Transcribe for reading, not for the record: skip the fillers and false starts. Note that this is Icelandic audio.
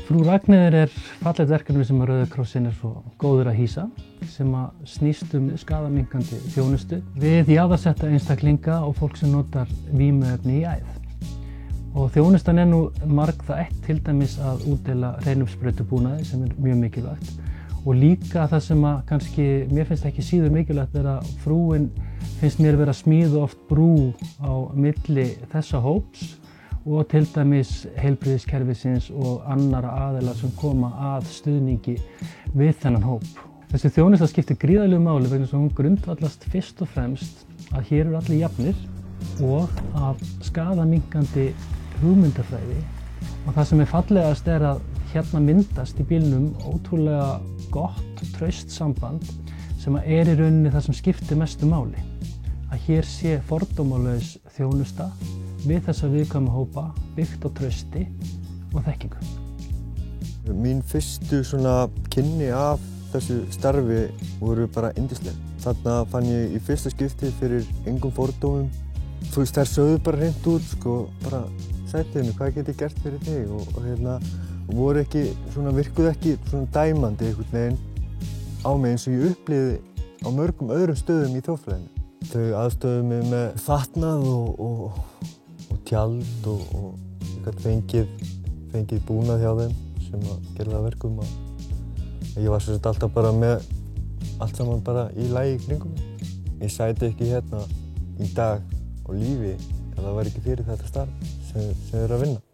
Frú Ragnheiður fallegt verkefni sem Rauði krossinn svo góður að hýsa, sem snýst skaðaminnkandi þjónustu við jaðarsetta einstaklinga og fólk sem notar vímuefni í æð. Og þjónustan nú margþætt, til dæmis að útdeila hreinuppsprautubúnaði sem mjög mikilvægt. Og líka það sem kannski mér finnst ekki síður mikilvægt að frúin finnst mér vera að smíða oft brú á milli þessa hóps og til dæmis heilbrigðiskerfisins og annarra aðila sem koma að stuðningi við þennan hóp. Þessi þjónusta skiptir gríðarlegu máli vegna þess að hún grundvallast fyrst og fremst að hér eru allir jafnir og af skaðaminnkandi hugmyndafræði. Og það sem fallegast að hérna myndast í bílnum ótrúlega gott, traust samband sem í rauninni það sem skiptir mestu máli. Að hér sé fordómalaus þjónusta við þessa viðkvæmu hópa, byggt á trausti og þekkingu. Mín fyrstu kynni af þessu starfi voru bara yndisleg. Þarna fann ég í fyrsta skipti fyrir engum fordómum. Þú veist, þær sögðu bara hreint út, bara sættu hvað get ég gert fyrir þig? Og voru ekki, virkuðu ekki dæmandi einhvern veginn á mig eins og ég upplifði á mörgum öðrum stöðum í þjóðfélaginu. Þau aðstöðuðu mig með fatnað og tjald og ég gat fengið búnað hjá þeim sem gerði það að verkum að ég var alltaf bara með allt saman bara í lagi í kringum mig. Ég sæti ekki hérna í dag á lífi ef það var ekki fyrir þetta starf sem ég er að vinna.